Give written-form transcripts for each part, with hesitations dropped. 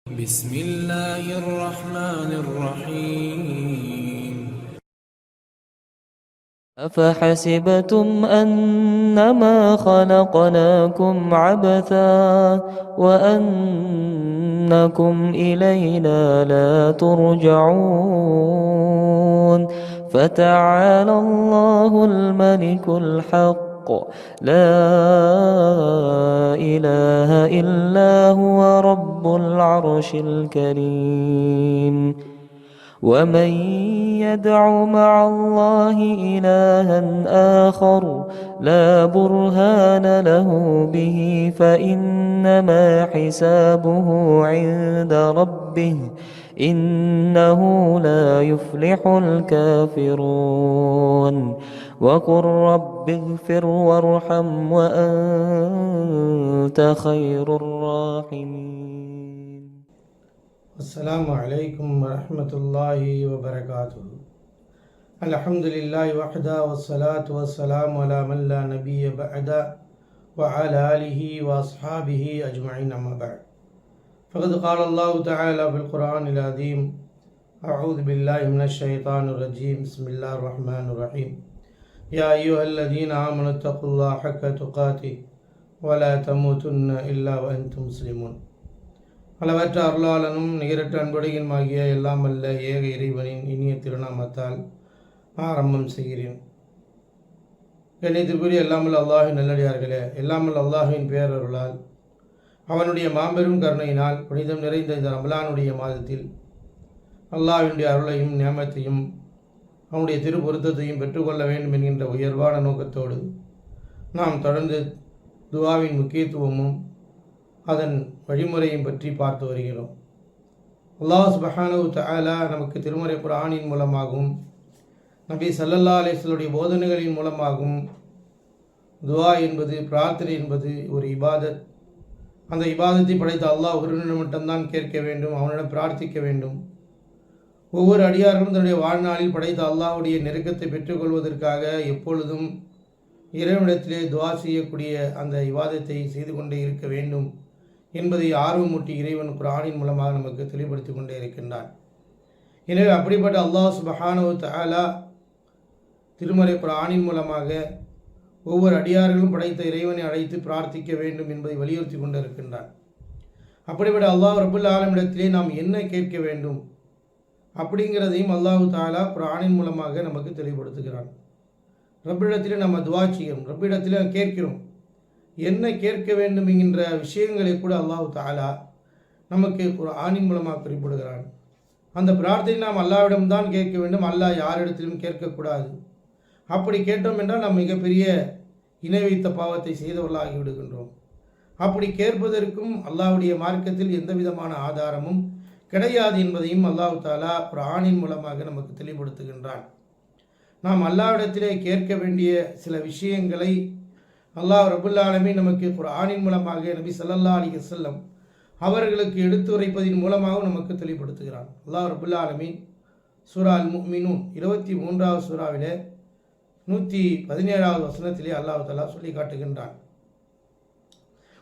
بسم الله الرحمن الرحيم أفحسبتم أنما خلقناكم عبثا وأنكم إلينا لا ترجعون فتعالى الله الملك الحق لا إله إلا هو رب العرش الكريم ومن يدع مع الله إلها آخر لا برهان له به فإنما حسابه عند ربه إنه لا يفلح الكافرون وقل رب اغفر وارحم وأنت خير الراحمين. السلام عليكم ورحمة الله وبركاته. الحمد لله وحده والصلاة والسلام على من لا نبي بعده وعلى آله وأصحابه أجمعين أما بعد فقد قال الله تعالى في القرآن العظيم أعوذ بالله من الشيطان الرجيم بسم الله الرحمن الرحيم يا أيها الذين آمنوا اتقوا الله حق تقاته ولا تموتن إلا وأنتم مسلمون. அளவற்ற அருளாளனும் நிகரற்ற அன்புடையுமாகிய எல்லாம் வல்ல ஏக இறைவனின் இனிய திருநாமத்தால் ஆரம்பம் செய்கிறேன். கண்ணியத்திற்குரிய எல்லாமல் அல்லாஹின் நல்லடியார்களே, எல்லாமல் அல்லாஹின் பேரருளால் அவனுடைய மாபெரும் கருணையினால் புனிதம் நிறைந்த இந்த ரமலானுடைய மாதத்தில் அல்லாஹ்வினுடைய அருளையும் நியமத்தையும் அவனுடைய திருப்பொருத்தத்தையும் பெற்றுக்கொள்ள வேண்டும் என்கின்ற உயர்வான நோக்கத்தோடு நாம் தொடர்ந்து துஆவின் முக்கியத்துவமும் அதன் வழிமுறையும் பற்றி பார்த்து வருகிறோம். அல்லாஹ் சுப்ஹானஹு தஆலா நமக்கு திருமறை குர்ஆனின் மூலமாகவும் நபி ஸல்லல்லாஹு அலைஹி வஸல்லம் போதனைகளின் மூலமாகவும் துஆ என்பது, பிரார்த்தனை என்பது ஒரு இபாதத். அந்த இபாதத்தை படைத்த அல்லாஹ் ஒருவனிடம் மட்டும்தான் கேட்க வேண்டும், அவனிடம் பிரார்த்திக்க வேண்டும். ஒவ்வொரு அடியார்களும் தன்னுடைய வாழ்நாளில் படைத்த அல்லாஹ்வுடைய நெருக்கத்தை பெற்றுக்கொள்வதற்காக எப்பொழுதும் இறைவனிடத்திலே துஆ செய்யக்கூடிய அந்த இபாதத்தை செய்து கொண்டே இருக்க வேண்டும் என்பதை ஆர்வமூட்டி இறைவன் குர்ஆனின் மூலமாக நமக்கு தெளிவுபடுத்தி கொண்டே இருக்கின்றான். எனவே அப்படிப்பட்ட அல்லாஹ் சுப்ஹானஹு தஆலா திருமறை குர்ஆனின் மூலமாக ஒவ்வொரு அடியார்களும் படைத்த இறைவனை அழைத்து பிரார்த்திக்க வேண்டும் என்பதை வலியுறுத்தி கொண்டு இருக்கின்றான். அப்படிப்பட்ட அல்லாஹ் ரப்புல் ஆலமீனிடத்திலே நாம் என்ன கேட்க வேண்டும் அப்படிங்கிறதையும் அல்லாஹ் தஆலா குர்ஆனின் மூலமாக நமக்கு தெளிவுபடுத்துகிறான். ரப்பிடத்திலே நம்ம துஆ செய்கிறோம், ரப்பிடத்திலே கேட்கிறோம். என்ன கேட்க வேண்டும் என்கின்ற விஷயங்களை கூட அல்லாஹ் தஆலா நமக்கு குர்ஆனின் மூலமாக குறிப்பிடுகிறான். அந்த பிரார்த்தனை நாம் அல்லாஹ்விடம்தான் கேட்க வேண்டும், அல்லாஹ் யாரிடத்திலும் கேட்கக்கூடாது. அப்படி கேட்டோம் என்றால் நாம் மிகப்பெரிய இணை வைத்த பாவத்தை செய்தவர்களாகி விடுகின்றோம். அப்படி கேட்பதற்கும் அல்லாஹ்வுடைய மார்க்கத்தில் எந்த விதமான ஆதாரமும் கிடையாது என்பதையும் அல்லாஹ் தஆலா குர்ஆனின் மூலமாக நமக்கு தெளிவுபடுத்துகின்றான். நாம் அல்லாஹ்விடத்திலே கேட்க வேண்டிய சில விஷயங்களை அல்லாஹ் ரப்புல் ஆலமீன் நமக்கு குர்ஆனின் மூலமாக நபி ஸல்லல்லாஹு அலைஹி வஸல்லம் அவர்களுக்கு எடுத்துரைப்பதின் மூலமாக நமக்கு தெளிவுபடுத்துகிறான். அல்லாஹ் ரப்புல் ஆலமீன் சூரா அல் முஃமினூன் 23வது சூராவிலே 117வது வசனத்திலே அல்லாஹ் தஆலா சொல்லி காட்டுகின்றான்.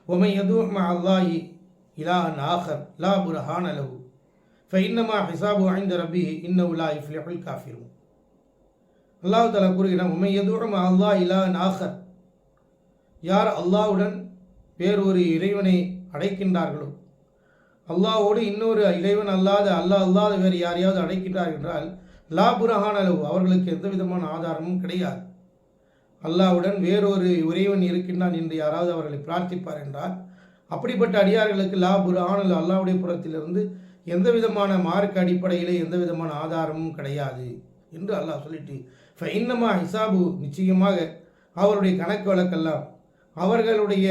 وَمَن يَدْعُ مَعَ اللَّهِ إِلَٰهًا آخَرَ لَا بُرْهَانَ لَهُ فَإِنَّمَا حِسَابُهُ عِندَ رَبِّهِ إِنَّهُ لَا يُفْلِحُ الْكَافِرُونَ. அல்லாஹ் தஆலா கூறுகிறான், وَمَن يَدْعُ مَعَ اللَّهِ إِلَٰهًا آخَرَ, யார் அல்லாஹ்வுடன் வேறொரு இறைவனை அழைக்கின்றார்களோ, அல்லாஹ்வோடு இன்னொரு இறைவன் அல்லாத வேறு யாரையாவது அழைக்கின்றார் என்றால் லா புர்ஹான லஹு, அவர்களுக்கு எந்த விதமான ஆதாரமும் கிடையாது. அல்லாஹ்வுடன் வேறொரு இறைவன் இருக்கின்றான் என்று யாராவது அவர்களை பிரார்த்திப்பார் என்றால் அப்படிப்பட்ட அடியார்களுக்கு லா புர்ஹான லஹு, அல்லாஹ்வுடைய புறத்திலிருந்து எந்த விதமான மார்க்க அடிப்படையிலே எந்த விதமான ஆதாரமும் கிடையாது என்று அல்லாஹ் சொல்லிட்டு ஃபைன்னமா ஹிசாபு, நிச்சயமாக அவருடைய கணக்கு வழக்கெல்லாம், அவர்களுடைய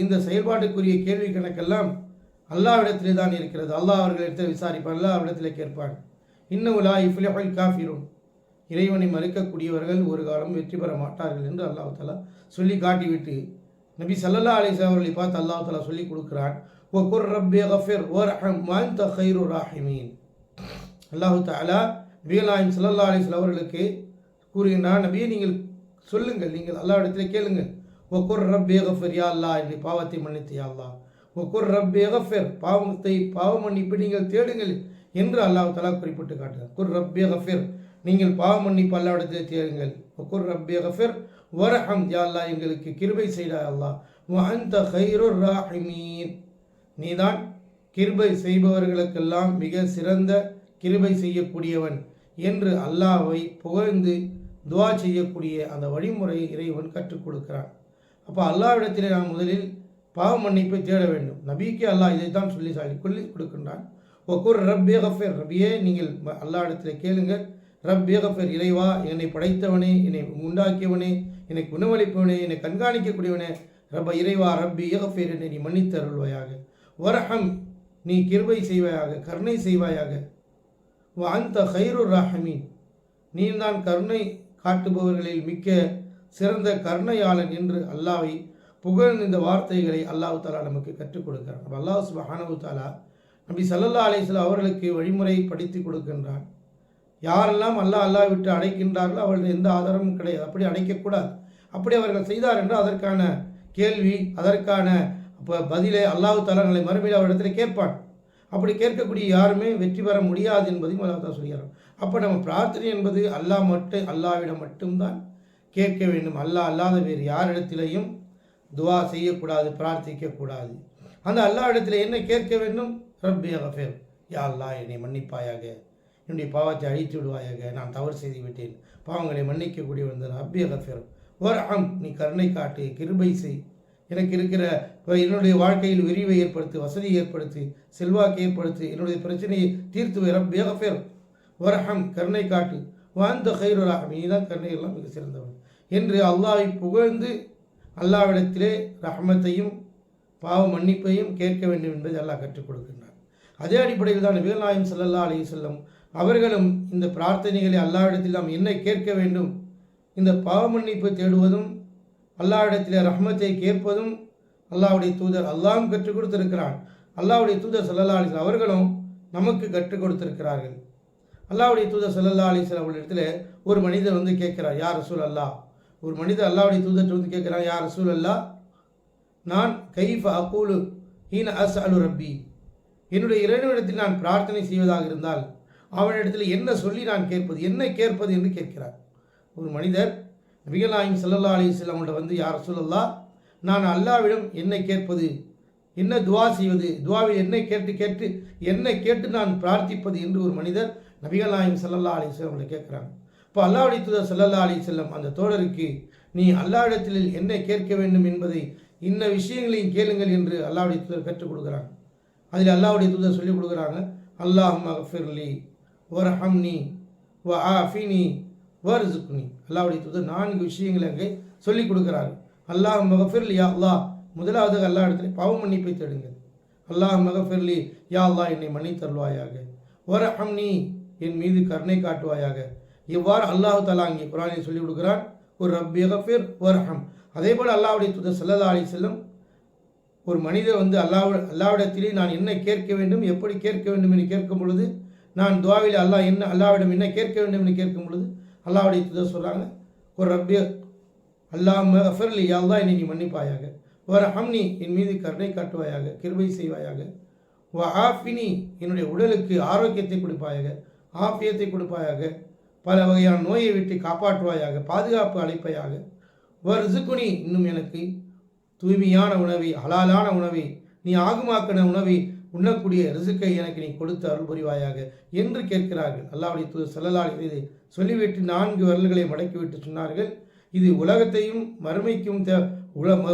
இந்த செயல்பாட்டுக்குரிய கேள்வி கணக்கெல்லாம் அல்லாஹ்விடத்திலே தான் இருக்கிறது. அல்லாஹ் அவர்களிடத்தில் விசாரிப்பான், அல்லாஹ்விடத்திலே கேட்பான். இன்னஹு லா யுஃப்லிஹுல் காஃபிரூன், இறைவனை மறுக்கக்கூடியவர்கள் ஒரு காலம் வெற்றி பெற மாட்டார்கள் என்று அல்லாஹ் தஆலா சொல்லி காட்டிவிட்டு நபி ஸல்லல்லாஹு அலைஹி வஸல்லம் அவர்களை பார்த்து அல்லாஹ் தஆலா சொல்லி கொடுக்கிறான், வகுர் ரப்பி கஃபிர் வர்ஹம் வஅன்த கைருர் ராஹிமீன். அல்லாஹ் தஆலா நபிகள் நாயகம் ஸல்லல்லாஹு அலைஹி வஸல்லம் அவர்களுக்கு கூறுகின்றான், நபியே நீங்கள் சொல்லுங்கள், நீங்கள் அல்லாஹ்விடத்திலே கேளுங்கள், வகுர் ரப்பி கஃபிர், யா அல்லாஹ் என்னுடைய பாவத்தை மன்னித்து யா அல்லாஹ், ஒக்குர் ரப்பி கஃபிர், பாவ மன்னிப்பு நீங்கள் தேடுங்கள் என்று அல்லாஹ் தஆலா குறிப்பிட்டு காட்டுகிறார். குர் ரப்பி கஃபிர், நீங்கள் பாவ மன்னிப்பு அல்லாஹ்விடத்தில் தேடுங்கள். ஒக்குர் ரப்பி கஃபிர் வர்ஹம், யா அல்லாஹ் எங்களுக்கு கிருபை செய்தாய் அல்லாஹ். வ அன்த கைருர் ராஹிமீன், நீதான் கிருபை செய்பவர்களுக்கெல்லாம் மிக சிறந்த கிருபை செய்யக்கூடியவன் என்று அல்லாஹ்வை புகழ்ந்து துவா செய்யக்கூடிய அந்த வழிமுறையை இறைவன் கற்றுக் கொடுக்கிறான். அப்போ அல்லாஹ்விடத்திலே நாம் முதலில் பாவ மன்னிப்பை தேட வேண்டும். நபிக்கு அல்லாஹ் இதைத்தான் சொல்லி கொடுக்கின்றான். ஒக்குர் ரப்பி கஃபிர், ரபியே நீங்கள் அல்லாஹ்விடத்திலே கேளுங்கள். ரப்பி கஃபிர், இறைவா என்னை படைத்தவனே, என்னை உண்டாக்கியவனே, எனக்கு உணவளிப்பவனே, என்னை கண்காணிக்கக்கூடியவனே, இறைவா ரப்பி கஃபிர், என்னை நீ மன்னித்து அருள்வாயாக. வர்ஹம், நீ கிருபை செய்வாயாக, கருணை செய்வாயாக. வ அன்த கைருர் ராஹிமீன், நீ தான் கருணை காட்டுபவர்களில் மிக்க சிறந்த கருணையாளன் என்று அல்லாஹ்வை புகழ்ந்து இந்த வார்த்தைகளை அல்லாஹ் தஆலா நமக்கு கற்றுக் கொடுக்கிறான். அல்லாஹ் சுப்ஹானஹு தஆலா நபி ஸல்லல்லாஹு அலைஹி வஸல்லம் அவர்களுக்கு வழிமுறை படித்து கொடுக்கின்றான். யாரெல்லாம் அல்லாஹ் விட்டு அடைக்கின்றார்களோ அவர்கள் எந்த ஆதாரமும் கிடையாது, அப்படி அடைக்கக்கூடாது. அப்படி அவர்கள் செய்தார் என்று அதற்கான கேள்வி, அதற்கான பதிலை அல்லாஹ் தஆலா நாளை மறுமையில் அவரிடத்தில் கேட்பான். அப்படி கேட்கக்கூடிய யாருமே வெற்றி பெற முடியாது என்பதையும் அல்லாஹ் தஆலா சொல்கிறார். அப்போ நம்ம பிரார்த்தனை என்பது அல்லாஹ்விடம் மட்டும்தான் கேட்க வேண்டும். அல்லாஹ் அல்லாத வேறு யாரிடத்திலையும் துவா செய்யக்கூடாது, பிரார்த்திக்கக்கூடாது. அந்த அல்லாஹ்விடத்தில் என்ன கேட்க வேண்டும்? ரப்பி கஃபிர், யா அல்லாஹ் என்னை மன்னிப்பாயாக, என்னுடைய பாவத்தை அழித்து விடுவாயாக, நான் தவறு செய்து விட்டேன், பாவங்களை மன்னிக்கக்கூடிய வந்த ரப்பி கஃபிர் வர்ஹம், நீ கருணை காட்டு, கிருபை செய், எனக்கு இருக்கிற என்னுடைய வாழ்க்கையில் விரிவை ஏற்படுத்து, வசதி ஏற்படுத்தி, செல்வாக்கு ஏற்படுத்தி, என்னுடைய பிரச்சனையை தீர்த்து ரப்பி கஃபிர் வர்ஹம், கருணை காட்டு. வஅன்த கைருர் ராஹிமீன், நீதான் கருணை எல்லாம் மிக சிறந்தவன் என்று அல்லாஹ்வை புகழ்ந்து அல்லாஹ்விடத்திலே ரஹ்மத்தையும் பாவ மன்னிப்பையும் கேட்க வேண்டும் என்பதை அல்லாஹ் கற்றுக் கொடுக்கின்றார். அதே அடிப்படையில் தான் நபிகள் நாயகம் ஸல்லல்லாஹு அலைஹி வஸல்லம் அவர்களும் இந்த பிரார்த்தனைகளை அல்லாஹ்விடத்தில் நாம் என்ன கேட்க வேண்டும், இந்த பாவ மன்னிப்பு தேடுவதும் அல்லாஹ்விடத்தில் ரஹ்மத்தை கேட்பதும் அல்லாஹ்வுடைய தூதர் அல்லாஹ்வும் கற்றுக் கொடுத்திருக்கிறான். அல்லாஹ்வுடைய தூதர் ஸல்லல்லாஹு அலைஹி வஸல்லம் அவர்களும் நமக்கு கற்றுக் கொடுத்திருக்கிறார்கள். அல்லாஹ்வுடைய தூதர் ஸல்லல்லாஹு அலைஹி வஸல்லம் அவர்களிடத்தில் ஒரு மனிதர் வந்து கேட்கிறார், யா ரசூல் அல்லாஹ், ஒரு மனிதர் அல்லாஹ்வுடைய தூதர் வந்து கேட்கிறான், யா ரசூல் அல்லாஹ், நான் கைஃப அகூலு ஹீன அஸ்அலு ரப்பி, என்னுடைய இறைவனிடத்தில் நான் பிரார்த்தனை செய்வதாக இருந்தால் அவனிடத்தில் என்ன சொல்லி நான் கேட்பது, என்ன கேட்பது என்று கேட்கிறார். ஒரு மனிதர் நபிகள் நாயகம் ஸல்லல்லாஹு அலைஹி வஸல்லம் அவர்களிடம் வந்து, யா ரசூல் அல்லாஹ், நான் அல்லாஹ்விடம் என்ன கேட்பது, என்ன துவா செய்வது, துவாவில் என்ன கேட்டு நான் பிரார்த்திப்பது என்று ஒரு மனிதர் நபிகள் நாயகம் ஸல்லல்லாஹு அலைஹி வஸல்லம் அவர்களை கேட்குறாங்க. இப்போ அல்லாஹ்வுடைய தூதர் ஸல்லல்லாஹு அலைஹி வஸல்லம் அந்த தோழருக்கு, நீ அல்லாஹ்விடத்தில் என்ன கேட்க வேண்டும் என்பதை இன்ன விஷயங்களையும் கேளுங்கள் என்று அல்லாஹ்வுடைய தூதர் கற்றுக் கொடுக்குறாங்க. அதில் அல்லாஹ்வுடைய தூதர் சொல்லிக் கொடுக்குறாங்க, அல்லாஹும்ம கஃபிர்லி வர்ஹம்னி வ ஆஃபினி வர்ஸுக்னி. அல்லாஹ்வுடைய தூதர் 4 விஷயங்களை அங்கே சொல்லிக் கொடுக்குறாங்க. அல்லாஹும்ம கஃபிர்லி, யா அல்லாஹ், முதலாவது அல்லாஹ்விடத்தில் பாவ மன்னிப்பை தேடுங்கள். அல்லாஹும்ம கஃபிர்லி, யா அல்லாஹ் என்னை மன்னித்தருள்வாயாக. வர்ஹம்னி, என் மீது கருணை காட்டுவாயாக. இவ்வாறு அல்லாஹ் தஆலா அங்கே குர்ஆனில் சொல்லிக் கொடுக்கிறான், ஒரு ரப்பி கஃபிர் வர்ஹம். அதே போல் அல்லாஹ்வுடைய தூதர் ஸல்லல்லாஹு அலைஹி வஸல்லம் ஒரு மனிதர் வந்து அல்லாஹ்விடத்திலே நான் என்ன கேட்க வேண்டும், எப்படி கேட்க வேண்டும் என்று கேட்கும் பொழுது, நான் துவாவில் அல்லாஹ்விடம் என்ன கேட்க வேண்டும் என்று கேட்கும் பொழுது அல்லாஹ்வுடைய தூதர் சொல்கிறாங்க, ஒரு ரப்பி அல்லாஹும்ம கஃபிர்லி, யா அல்லாஹ் என்னை நீ மன்னிப்பாயாக. வர்ஹம்னி, என் மீது கருணை காட்டுவாயாக, கிருபை செய்வாயாக. வ ஆஃபினி, என்னுடைய உடலுக்கு ஆரோக்கியத்தை கொடுப்பாயாக, ஆஃபியத்தை கொடுப்பாயாக, பல வகையான நோயை விட்டு காப்பாற்றுவாயாக, பாதுகாப்பு அளிப்பாயாக. வர்ஸுக்னி, இன்னும் எனக்கு தூய்மையான உணவை, ஹலாலான உணவை, நீ ஆகுமாக்கின உணவை உண்ணக்கூடிய ரிசுக்கை எனக்கு நீ கொடுத்து அருள் புரிவாயாக என்று கேட்கிறார்கள். அல்லாஹ்வுடைய தூதர் ஸல்லல்லாஹு அலைஹி வஸல்லம் சொல்லிவிட்டு 4 விரல்களை மடக்கிவிட்டு சொன்னார்கள், இது உலகத்தையும் மறுமைக்கும்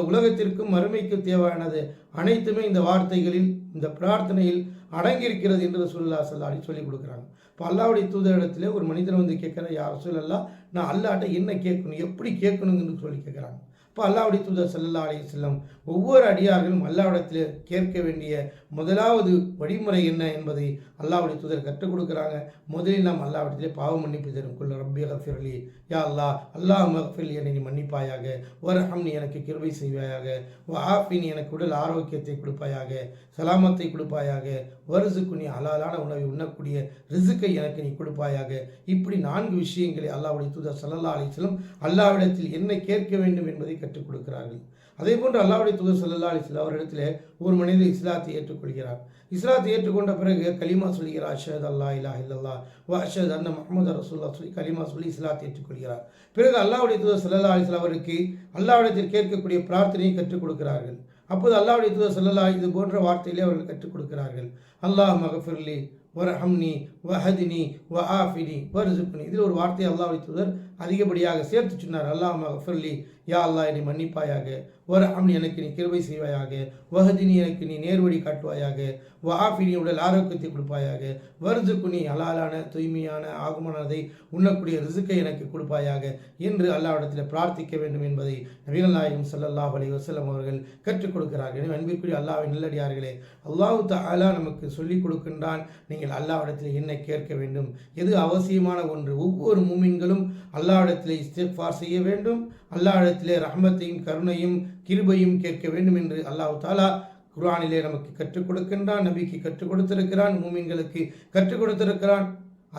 உலகத்திற்கும் மறுமைக்கும் தேவையானது அனைத்துமே இந்த வார்த்தைகளில், இந்த பிரார்த்தனையில் அடங்கியிருக்கிறது என்று ரசூலுல்லாஹி ஸல்லல்லாஹு அலைஹி வஸல்லம் சொல்லிக் கொடுக்குறாங்க. இப்போ அல்லாஹ்வுடைய தூதரிடத்தில் ஒரு மனிதன் வந்து கேட்குற, யா ரசூலல்லாஹ், நான் அல்லாஹ்ட்ட என்ன கேட்கணும், எப்படி கேட்கணுங்கன்னு சொல்லி கேட்குறாங்க. இப்போ அல்லாஹ்வுடைய தூதர் ஸல்லல்லாஹு அலைஹி வஸல்லம் ஒவ்வொரு அடியார்களும் அல்லாஹ்விடத்தில் கேட்க வேண்டிய முதலாவது வழிமுறை என்ன என்பதை அல்லாஹ்வுடைய தூதர் கற்றுக் கொடுக்குறாங்க. முதலில் நாம் அல்லாஹ்விடத்திலே பாவ மன்னிப்பு தரும். குல் ரப்பி கஃபிர்லி, யா அல்லாஹ், அல்லாஹும்ம கஃபிர்லி, என்னை நீ மன்னிப்பாயாக. வர்ஹம்னி, எனக்கு கிருபை செய்வாயாக. வ ஆஃபினி, எனக்கு உடல் ஆரோக்கியத்தை கொடுப்பாயாக, சலாமத்தை கொடுப்பாயாக. வர்ஸுக்னி, ஹலாலான உணவை உண்ணக்கூடிய ரிசுக்கை எனக்கு நீ கொடுப்பாயாக. இப்படி 4 விஷயங்களை அல்லாஹ்வுடைய தூதர் ஸல்லல்லாஹு அலைஹி வஸல்லம் அல்லாஹ்விடத்தில் என்ன கேட்க வேண்டும் என்பதை கற்றுக் கொடுக்கிறார்கள். அதே போன்று அல்லாஹ்வுடைய தூதர் ஸல்லல்லாஹு அலைஹி வஸல்லம் அவரிடத்திலே ஒரு மனிதர் இஸ்லாத்தை ஏற்றுக்கொள்கிறார். இஸ்லாத்தை ஏற்றுக்கொண்ட பிறகு கலிமா சொல்கிறார், அஷ்ஹது அல்லா இலாஹ இல்லல்லாஹ் வ அஷ்ஹது அன்ன முஹம்மது ரசூலுல்லாஹ் சொல்லி கலிமா சொல்லி இஸ்லாத்தை ஏற்றுக்கொள்கிறார். பிறகு அல்லாஹ்வுடைய தூதர் ஸல்லல்லாஹு அலைஹி வஸல்லம் அவருக்கு அல்லாஹ்விடத்தில் கேட்கக்கூடிய பிரார்த்தனையை கற்றுக் கொடுக்கிறார்கள். அப்போது அல்லாஹ்வுடைய தூதர் ஸல்லல்லாஹு அலைஹி இது போன்ற வார்த்தையிலே அவர்கள் கற்றுக் கொடுக்கிறார்கள். அல்லாஹ் மகஃபிர்லி வரஹம்னி வஹதினி வ ஆஃபினி வர்சுக்னி. இதில் ஒரு வார்த்தையை அல்லாஹ்வுடைய தூதர் அதிகப்படியாக சேர்த்து சொன்னார். அல்லாஹ் மகஃபிர்லி, யா அல்லாஹ் என்னை மன்னிப்பாயாக, வரஹம்னி எனக்கு நீ கிருபை செய்வாயாக, வஹதினி எனக்கு நீ நேர்வழி காட்டுவாயாக, வ ஆஃபினி உடல் ஆரோக்கியத்தை கொடுப்பாயாக, வர்சுக்னி ஹலாலான தூய்மையான ஆகுமானதை உண்ணக்கூடிய ரிசுக்கை எனக்கு கொடுப்பாயாக என்று அல்லாஹ்விடத்தில் பிரார்த்திக்க வேண்டும் என்பதை நபிகள் நாயகம் ஸல்லல்லாஹு அலைஹி வஸல்லம் அவர்கள் கற்றுக் கொடுக்கிறார்கள். எனவே அன்பிற்குரிய அல்லாஹ்வின் நல்லடியார்களே, அல்லாஹ் தஆலா நமக்கு சொல்லிக் கொடுக்கின்றான், நீங்கள் அல்லாஹ்விடத்தில் என்ன கேட்க வேண்டும், எது அவசியமான ஒன்று. ஒவ்வொரு மூமின்களும் அல்லாஹ்விடத்தில் இஸ்திக்ஃபார் செய்ய வேண்டும், அல்லாஹ்விடத்திலே ரஹ்மத்தையும் கருணையும் கிருபையும் கேட்க வேண்டும் என்று அல்லாஹ் தஆலா குர்ஆனிலே நமக்கு கற்றுக் கொடுக்கின்றான், நபிக்கு கற்றுக் கொடுத்திருக்கிறான், மூமின்களுக்கு கற்றுக் கொடுத்திருக்கிறான்.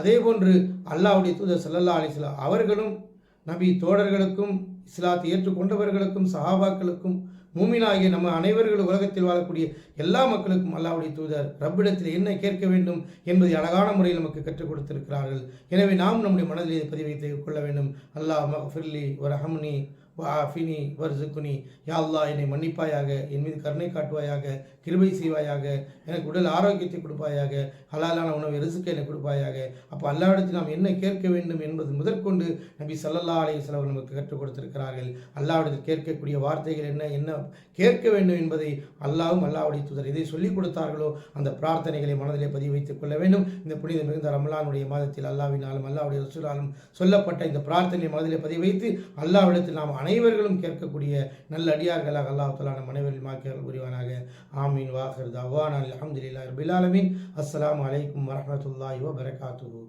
அதே போன்று அல்லாஹ்வுடைய தூதர் ஸல்லல்லாஹு அலைஹி வஸல்லம் அவர்களும் நபி தோழர்களுக்கும் இஸ்லாத்தை ஏற்றுக்கொண்டவர்களுக்கும் சஹாபாக்களுக்கும் மூமினாகிய நம்ம அனைவர்களும் உலகத்தில் வாழக்கூடிய எல்லா மக்களுக்கும் அல்லாஹ்வுடைய தூதர் ரப்பிடத்தில் என்ன கேட்க வேண்டும் என்பதை அழகான முறையில் நமக்கு கற்றுக் கொடுத்திருக்கிறார்கள். எனவே நாம் நம்முடைய மனதில் இதை பதிவு வைத்துக் கொள்ள வேண்டும். அல்லாஹ் மக்ஃபிர்லி வரஹம்னி வஆஃபினி வர்சுக்னி. யா அல்லாஹ் என்னை மன்னிப்பாயாக, என் மீது கருணை காட்டுவாயாக, கிருபை செய்வாயாக, எனக்கு உடல் ஆரோக்கியத்தை கொடுப்பாயாக, ஹலாலான உணவை ரிசுக்கை எனக்கு கொடுப்பாயாக. அப்போ அல்லாஹ்விடத்தில் நாம் என்ன கேட்க வேண்டும் என்பது முதற்கொண்டு நபி ஸல்லல்லாஹு அலைஹி வஸல்லம் நமக்கு கற்றுக் கொடுத்திருக்கிறார்கள். அல்லாஹ்விடத்தில் கேட்கக்கூடிய வார்த்தைகள் என்ன கேட்க வேண்டும் என்பதை அல்லாஹ்வும் அல்லாஹ்வுடைய தூதர் இதை சொல்லிக் கொடுத்தார்களோ அந்த பிரார்த்தனைகளை மனதிலே பதிவு வைத்துக் கொள்ள வேண்டும். இந்த புனித மிகுந்த ரமலானுடைய மாதத்தில் அல்லாஹ்வினாலும் அல்லாஹ்வுடைய ரசூலாலும் சொல்லப்பட்ட இந்த பிரார்த்தனையை மனதிலே பதிவு வைத்து அல்லாஹ்விடத்தில் நாம் அனைவர்களும் கேட்கக்கூடிய நல்ல அடியார்களாக அல்லாஹ் தஆலா நம் அனைவரின் வாக்கியங்கள் புரிவானாக. ஆமீன். வாஹிர் தஅவானா அல்ஹம்துலில்லாஹி ரப்பில் ஆலமீன். அஸ்ஸலாமு அலைக்கும் வரஹ்மத்துல்லாஹி வபரகாத்துஹு.